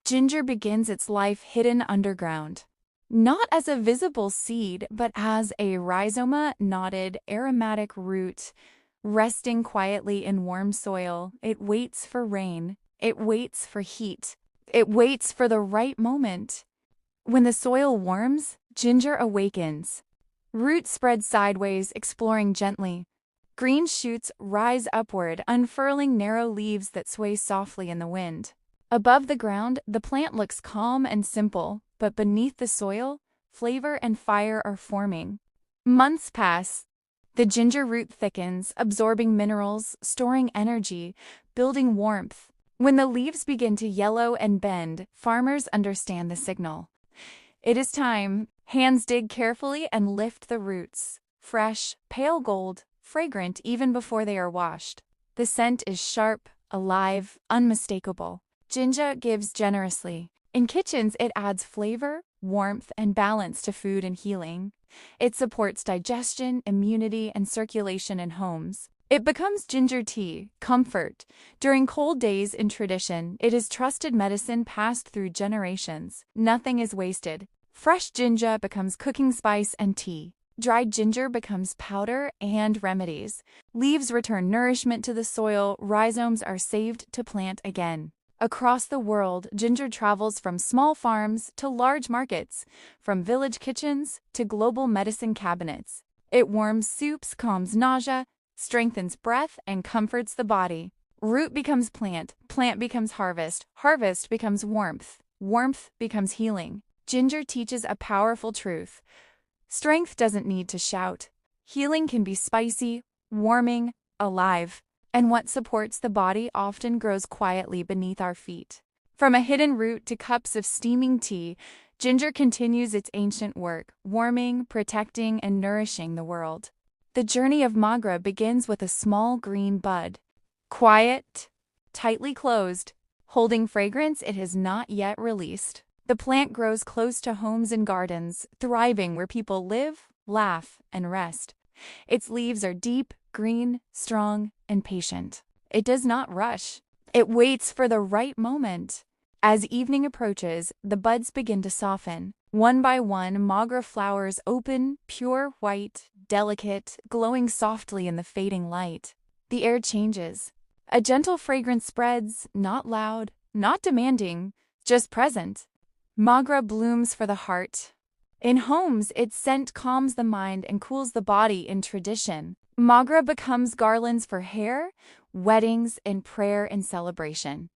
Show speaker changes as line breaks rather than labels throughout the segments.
Ginger begins its life hidden underground. Not as a visible seed, but as a rhizoma knotted aromatic root, resting quietly in warm soil. It waits for rain. It waits for heat. It waits for the right moment. When the soil warms, ginger awakens. Roots spread sideways, exploring gently. Green shoots rise upward, unfurling narrow leaves that sway softly in the wind. Above the ground, the plant looks calm and simple, but beneath the soil, flavor and fire are forming. Months pass. The ginger root thickens, absorbing minerals, storing energy, building warmth. When the leaves begin to yellow and bend, farmers understand the signal. It is time. Hands dig carefully and lift the roots. Fresh, pale gold, fragrant even before they are washed. The scent is sharp, alive, unmistakable. Ginger gives generously. In kitchens, it adds flavor, warmth, and balance to food and healing. It supports digestion, immunity, and circulation in homes. It becomes ginger tea, comfort. During cold days in tradition, it is trusted medicine passed through generations. Nothing is wasted. Fresh ginger becomes cooking spice and tea. Dried ginger becomes powder and remedies. Leaves return nourishment to the soil. Rhizomes are saved to plant again. Across the world, ginger travels from small farms to large markets, from village kitchens to global medicine cabinets. It warms soups, calms nausea, strengthens breath, and comforts the body. Root becomes plant, plant becomes harvest, harvest becomes warmth, warmth becomes healing. Ginger teaches a powerful truth. Strength doesn't need to shout. Healing can be spicy, warming, alive. And what supports the body often grows quietly beneath our feet. From a hidden root to cups of steaming tea, ginger continues its ancient work, warming, protecting, and nourishing the world. The journey of Magra begins with a small green bud. Quiet, tightly closed, holding fragrance it has not yet released. The plant grows close to homes and gardens, thriving where people live, laugh, and rest. Its leaves are deep, green, strong, and patient. It does not rush. It waits for the right moment. As evening approaches, the buds begin to soften. One by one, Magra flowers open, pure white, delicate, glowing softly in the fading light. The air changes. A gentle fragrance spreads, not loud, not demanding, just present. Magra blooms for the heart. In homes, its scent calms the mind and cools the body in tradition. Magra becomes garlands for hair, weddings, and prayer and celebration.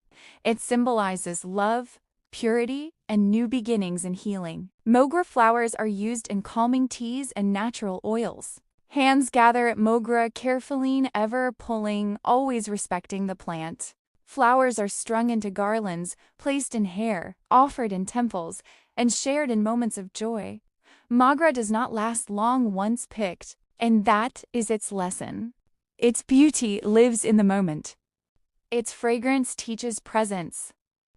It symbolizes love, purity, and new beginnings and healing. Mogra flowers are used in calming teas and natural oils. Hands gather at Mogra carefully, ever pulling, always respecting the plant. Flowers are strung into garlands, placed in hair, offered in temples, and shared in moments of joy. Magra does not last long once picked, and that is its lesson. Its beauty lives in the moment. Its fragrance teaches presence.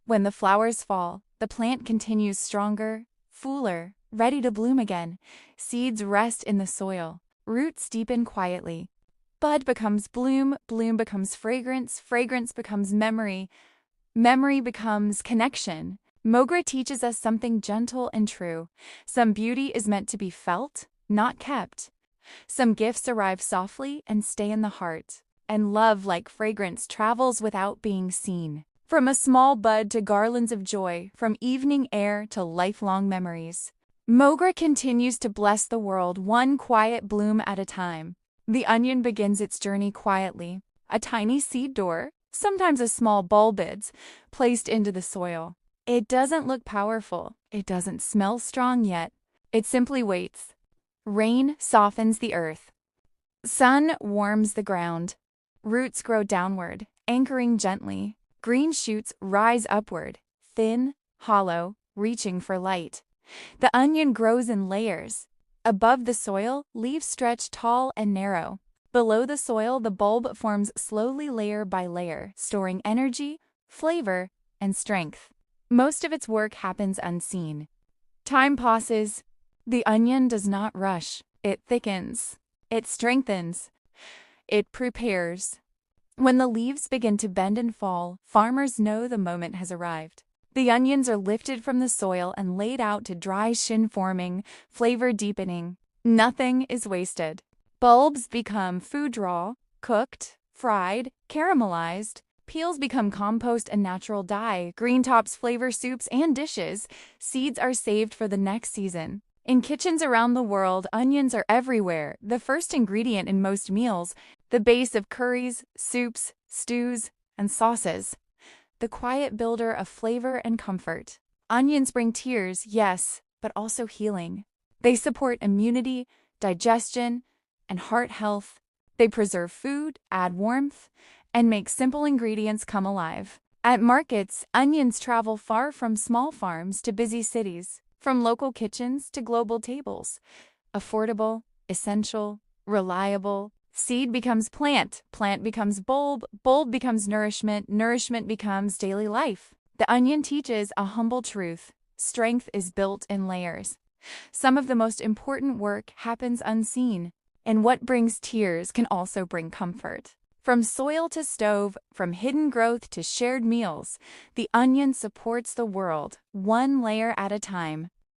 When the flowers fall, the plant continues stronger, fuller, ready to bloom again. Seeds rest in the soil. Roots deepen quietly. Bud becomes bloom, bloom becomes fragrance, fragrance becomes memory, memory becomes connection. Mogra teaches us something gentle and true. Some beauty is meant to be felt, not kept. Some gifts arrive softly and stay in the heart. And love, like fragrance, travels without being seen. From a small bud to garlands of joy, from evening air to lifelong memories. Mogra continues to bless the world one quiet bloom at a time. The onion begins its journey quietly. A tiny seed door, sometimes a small bulb is placed into the soil. It doesn't look powerful. It doesn't smell strong yet. It simply waits. Rain softens the earth. Sun warms the ground. Roots grow downward, anchoring gently. Green shoots rise upward, thin, hollow, reaching for light. The onion grows in layers. Above the soil, leaves stretch tall and narrow. Below the soil, the bulb forms slowly layer by layer, storing energy, flavor, and strength. Most of its work happens unseen. Time passes. The onion does not rush. It thickens. It strengthens. It prepares. When the leaves begin to bend and fall, farmers know the moment has arrived. The onions are lifted from the soil and laid out to dry, shin-forming, flavor-deepening. Nothing is wasted. Bulbs become food raw, cooked, fried, caramelized. Peels become compost and natural dye. Green tops flavor soups and dishes. Seeds are saved for the next season. In kitchens around the world, onions are everywhere, the first ingredient in most meals, the base of curries, soups, stews, and sauces. The quiet builder of flavor and comfort. Onions bring tears, yes, but also healing. They support immunity, digestion, and heart health. They preserve food, add warmth, and make simple ingredients come alive. At markets, onions travel far from small farms to busy cities, from local kitchens to global tables. Affordable, essential, reliable. Seed becomes plant, plant becomes bulb, bulb becomes nourishment, nourishment becomes daily life. The onion teaches a humble truth. Strength is built in layers. Some of the most important work happens unseen, and what brings tears can also bring comfort. From soil to stove, from hidden growth to shared meals, the onion supports the world, one layer at a time.